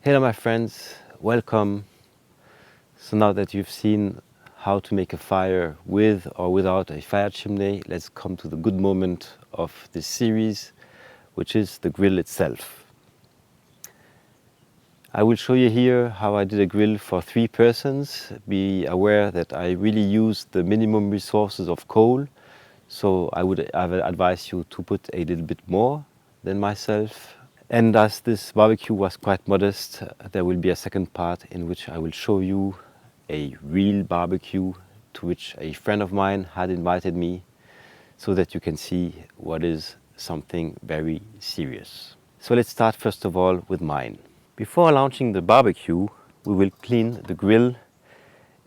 Hello my friends, welcome. So now that you've seen how to make a fire with or without a fire chimney, let's come to the good moment of this series, which is the grill itself. I will show you here how I did a grill for 3 persons. Be aware that I really used the minimum resources of coal, so I would advise you to put a little bit more than myself. And as this barbecue was quite modest, there will be a second part in which I will show you a real barbecue to which a friend of mine had invited me, so that you can see what is something very serious. So let's start first of all with mine. Before launching the barbecue, we will clean the grill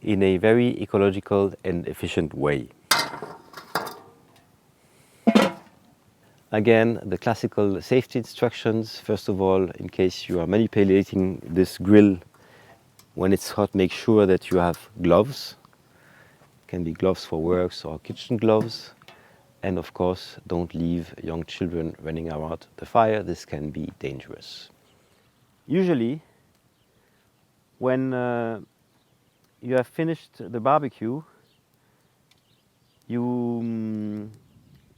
in a very ecological and efficient way. Again, the classical safety instructions. First of all, in case you are manipulating this grill when it's hot, make sure that you have gloves. It can be gloves for works or kitchen gloves. And of course, don't leave young children running around the fire. This can be dangerous. Usually, when you have finished the barbecue, you're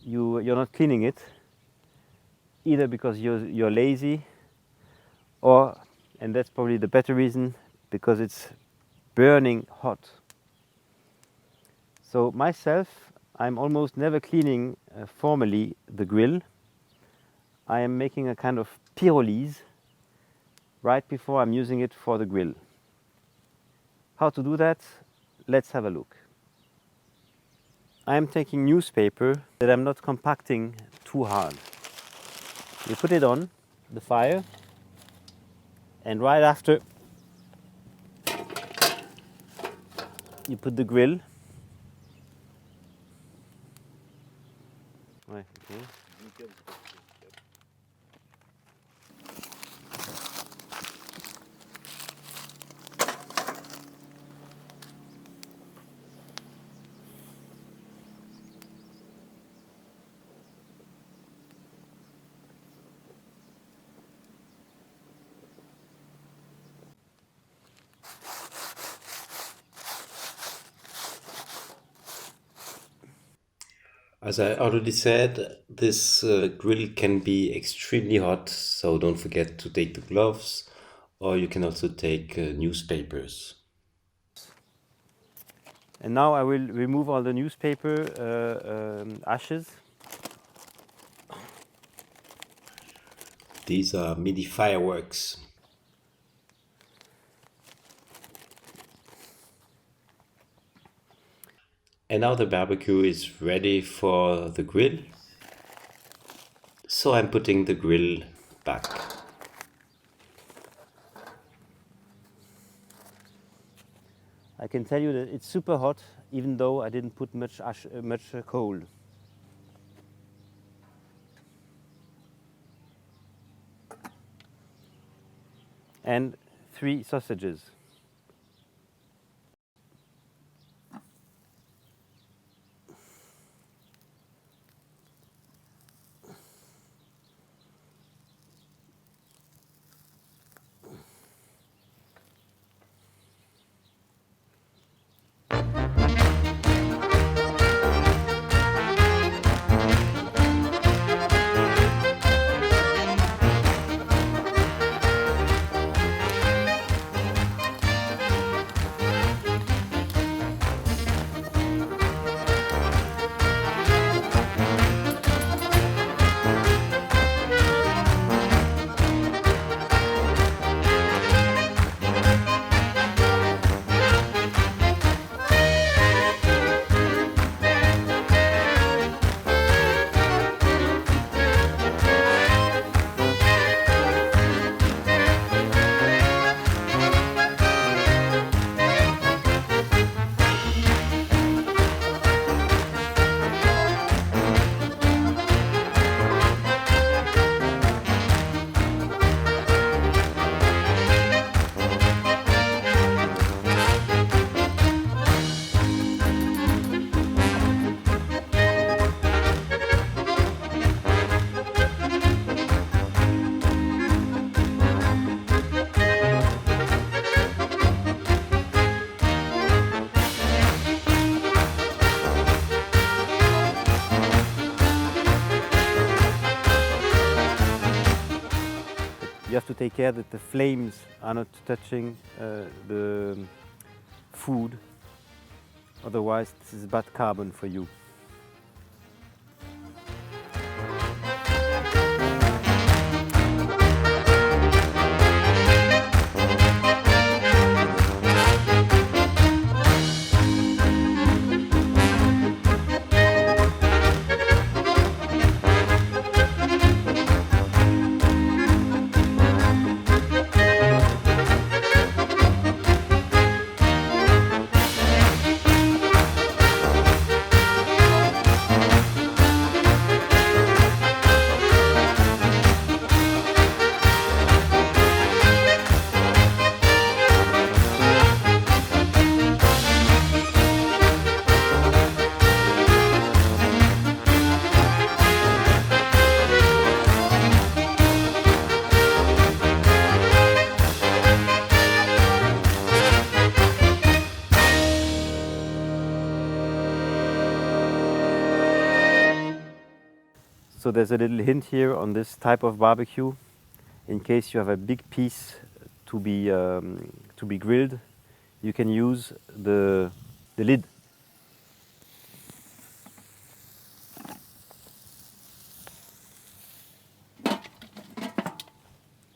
not cleaning it, either because you're lazy, or, and that's probably the better reason, because it's burning hot. So myself, I'm almost never cleaning formally the grill. I am making a kind of pyrolysis right before I'm using it for the grill. How to do that? Let's have a look. I am taking newspaper that I'm not compacting too hard. You put it on the fire, and right after you put the grill. Ouais, okay. As I already said, this grill can be extremely hot, so don't forget to take the gloves, or you can also take newspapers. And now I will remove all the newspaper ashes. These are mini fireworks. And now the barbecue is ready for the grill. So I'm putting the grill back. I can tell you that it's super hot, even though I didn't put much coal. And 3 sausages. have to take care that the flames are not touching the food, otherwise this is bad carbon for you. So there's a little hint here on this type of barbecue. In case you have a big piece to be grilled, you can use the lid.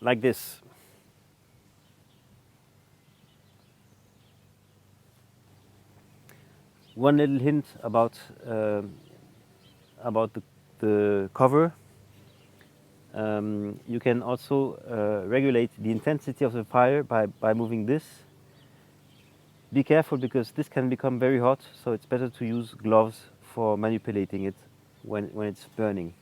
Like this. One little hint about the cover. You can also regulate the intensity of the fire by moving this. Be careful because this can become very hot, so it's better to use gloves for manipulating it when it's burning.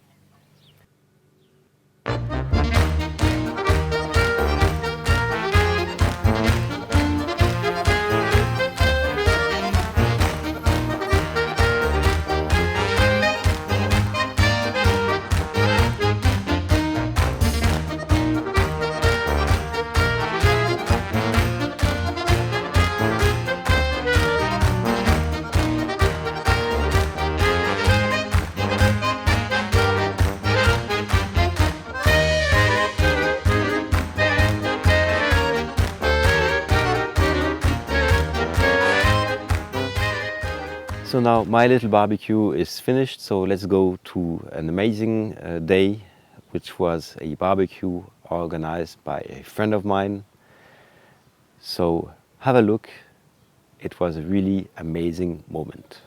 So now my little barbecue is finished, so let's go to an amazing day, which was a barbecue organized by a friend of mine. So have a look, it was a really amazing moment.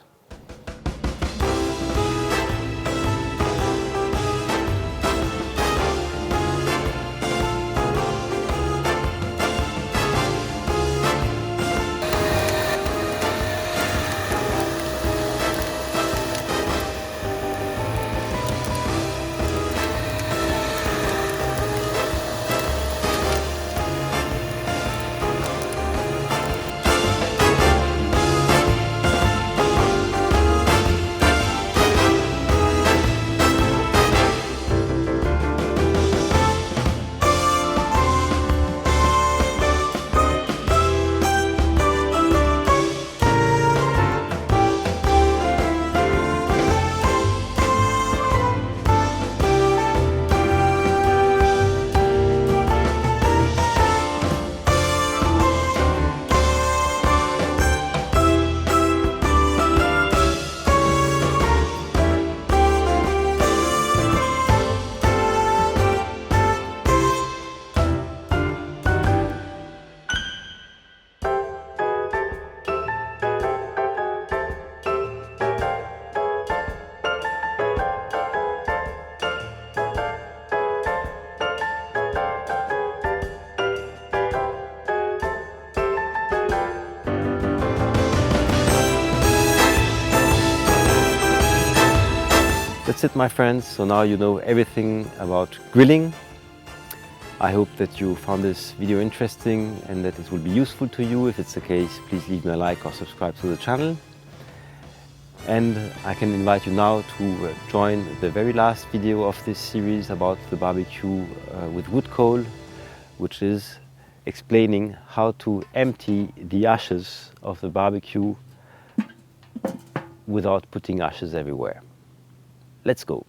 That's it, my friends. So now you know everything about grilling. I hope that you found this video interesting and that it will be useful to you. If it's the case, please leave me a like or subscribe to the channel. And I can invite you now to join the very last video of this series about the barbecue with wood coal, which is explaining how to empty the ashes of the barbecue without putting ashes everywhere. Let's go.